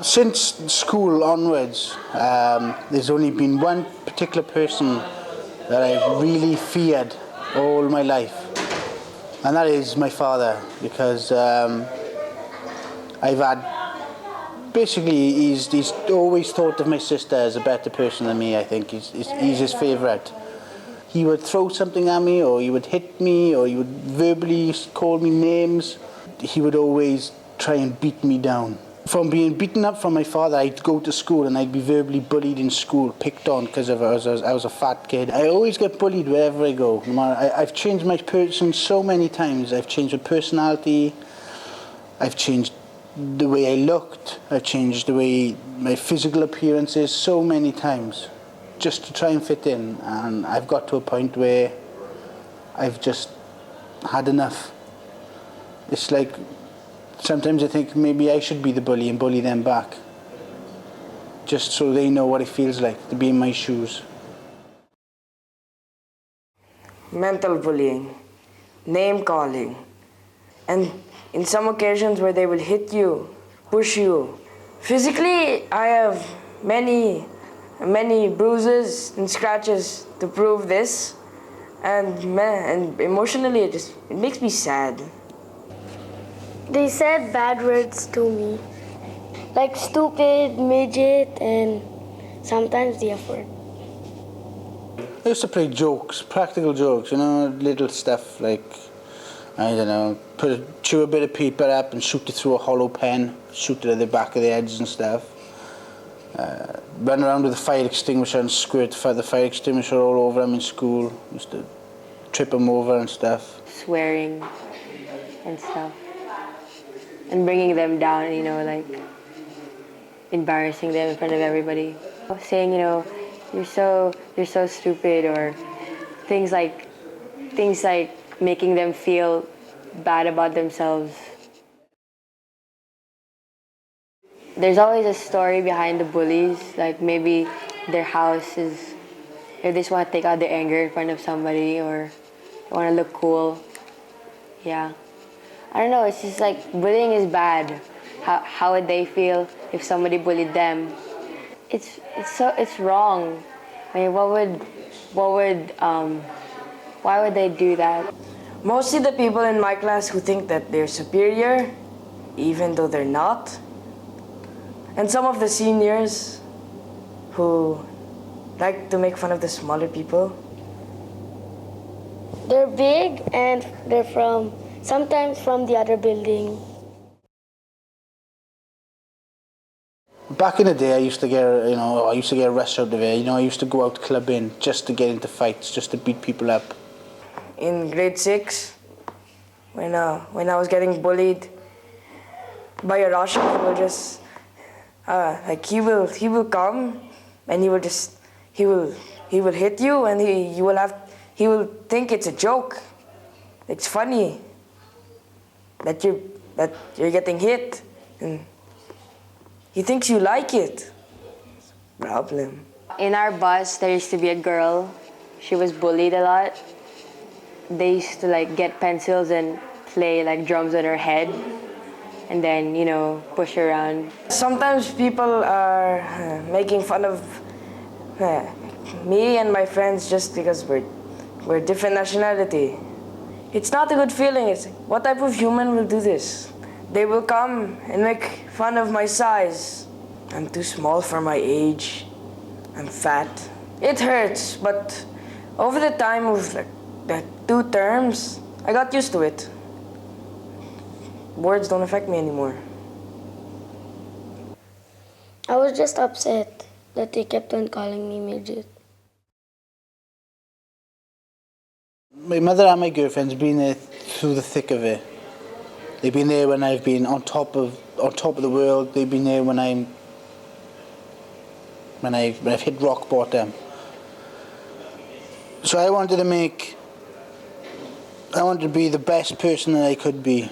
Since school onwards, there's only been one particular person that I've really feared all my life, and that is my father, because I've had, basically he's always thought of my sister as a better person than me. I think he's his favourite. He would throw something at me, or he would hit me, or he would verbally call me names. He would always try and beat me down. From being beaten up from my father, I'd go to school and I'd be verbally bullied in school, picked on because I was a fat kid. I always get bullied wherever I go. I've changed my person so many times. I've changed my personality. I've changed the way I looked. I've changed the way my physical appearance is so many times, just to try and fit in. And I've got to a point where I've just had enough. It's like, sometimes I think maybe I should be the bully and bully them back, just so they know what it feels like to be in my shoes. Mental bullying, name calling, and in some occasions where they will hit you, push you. Physically, I have many bruises and scratches to prove this, and emotionally it makes me sad. They said bad words to me, like stupid, midget, and sometimes the F word. I used to play jokes, practical jokes, little stuff like, I don't know, chew a bit of paper up and shoot it through a hollow pen, shoot it at the back of their heads and stuff. Run around with a fire extinguisher and squirt the fire extinguisher all over them in school. Used to trip them over and stuff. Swearing and stuff. And bringing them down, like embarrassing them in front of everybody. Saying, you're so stupid, or things like making them feel bad about themselves. There's always a story behind the bullies, like maybe their house is, if they just want to take out their anger in front of somebody, or they want to look cool. Yeah. I don't know, it's just like bullying is bad. How would they feel if somebody bullied them? It's wrong. I mean, why would they do that? Mostly the people in my class who think that they're superior, even though they're not. And some of the seniors who like to make fun of the smaller people. They're big and they're sometimes from the other building. Back in the day, I used to get a rush out of it. I used to go out clubbing just to get into fights, just to beat people up. In grade 6, when I was getting bullied by a Russian, he will come and he will hit you, and he will think it's a joke. It's funny that you're getting hit, and he thinks you like it. Problem. In our bus, there used to be a girl. She was bullied a lot. They used to get pencils and play drums on her head, and then push her around. Sometimes people are making fun of me and my friends just because we're different nationality. It's not a good feeling. It's what type of human will do this? They will come and make fun of my size. I'm too small for my age. I'm fat. It hurts, but over the time of the 2 terms, I got used to it. Words don't affect me anymore. I was just upset that they kept on calling me midget. My mother and my girlfriend's been there through the thick of it. They've been there when I've been on top of the world. They've been there when I've hit rock bottom. So I wanted to be the best person that I could be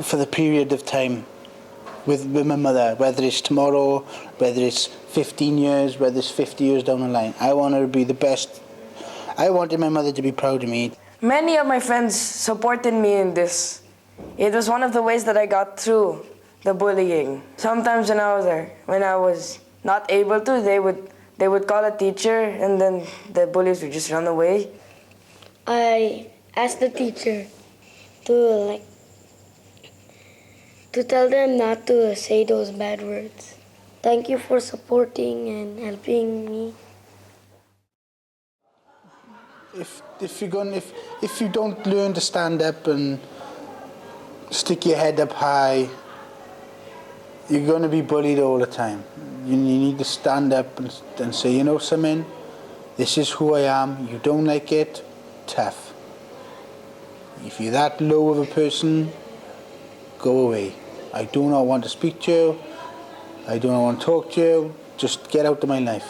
for the period of time with my mother, whether it's tomorrow, whether it's 15 years, whether it's 50 years down the line. I wanted to be the best. I wanted my mother to be proud of me. Many of my friends supported me in this. It was one of the ways that I got through the bullying. Sometimes when I was not able to, they would call a teacher, and then the bullies would just run away. I asked the teacher to to tell them not to say those bad words. Thank you for supporting and helping me. If you don't learn to stand up and stick your head up high, you're going to be bullied all the time. You need to stand up and say, you know something, this is who I am. You don't like it, tough. If you're that low of a person, go away. I do not want to speak to you. I do not want to talk to you. Just get out of my life.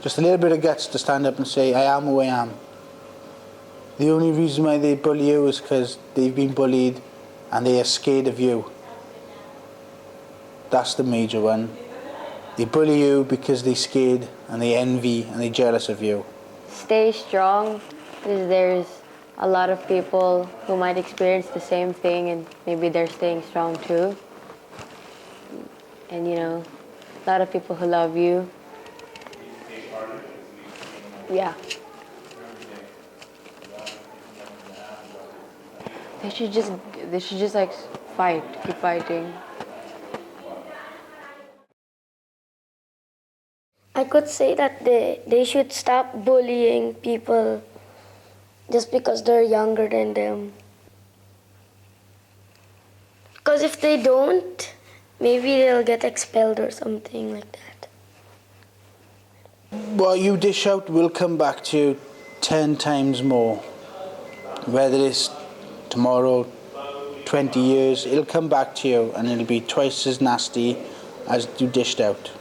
Just a little bit of guts to stand up and say, I am who I am. The only reason why they bully you is because they've been bullied and they are scared of you. That's the major one. They bully you because they're scared and they envy and they're jealous of you. Stay strong, because there's a lot of people who might experience the same thing and maybe they're staying strong too. And a lot of people who love you. Yeah. They should just like fight, keep fighting. I could say that they should stop bullying people just because they're younger than them. Because if they don't, maybe they'll get expelled or something like that. What you dish out will come back to you 10 times more. Whether it's tomorrow, 20 years, it'll come back to you and it'll be twice as nasty as you dished out.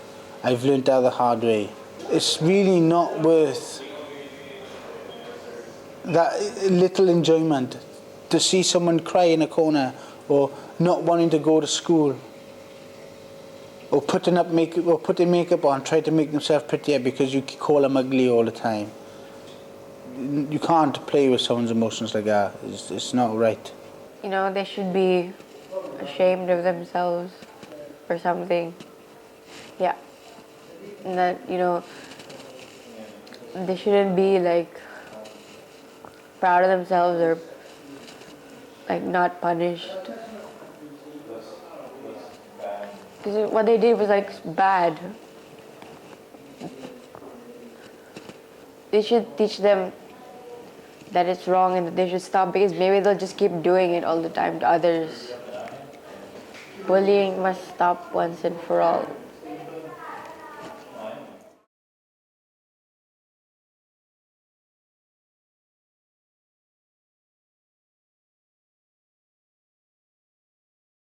I've learned that the hard way. It's really not worth that little enjoyment to see someone cry in a corner or not wanting to go to school or putting makeup on, try to make themselves prettier because you call them ugly all the time. You can't play with someone's emotions like that. It's not right. They should be ashamed of themselves or something. Yeah. And that, they shouldn't be like proud of themselves or like not punished. Because what they did was like bad. They should teach them that it's wrong and that they should stop, because maybe they'll just keep doing it all the time to others. Bullying must stop once and for all.